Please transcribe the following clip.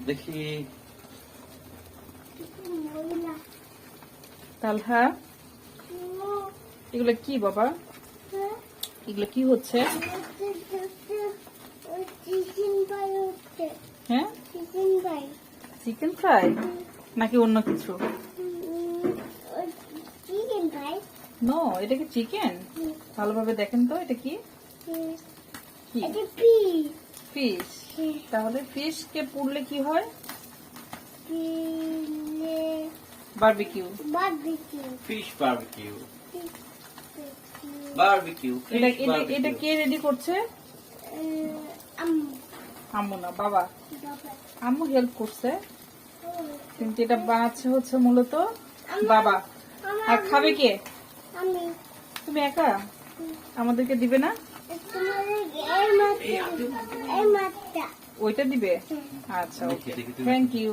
দেখি তালহা, এগুলো কি বাবা? এগুলো কি হচ্ছে? হ্যাঁ, চিকেন ফ্রাই নাকি অন্য কিছু? নো, এটা কি চিকেন? ভালোভাবে দেখেন তো, এটা কি? কি? ফিশ। তাহলে ফিশ কে পুড়লে কি হয়? বারবিকিউ। Fish barbecue. বারবিকিউ এটা কে রেডি করছে? আম্মু না, বাবা। আম্মু হেল্প করছে, কিন্তু এটা বানাচ্ছে হচ্ছে মূলত বাবা। আর খাবে কে? তুমি একা? আমাদেরকে দিবে না? ওইটা দিবে? আচ্ছা, ওকে, থ্যাংক ইউ।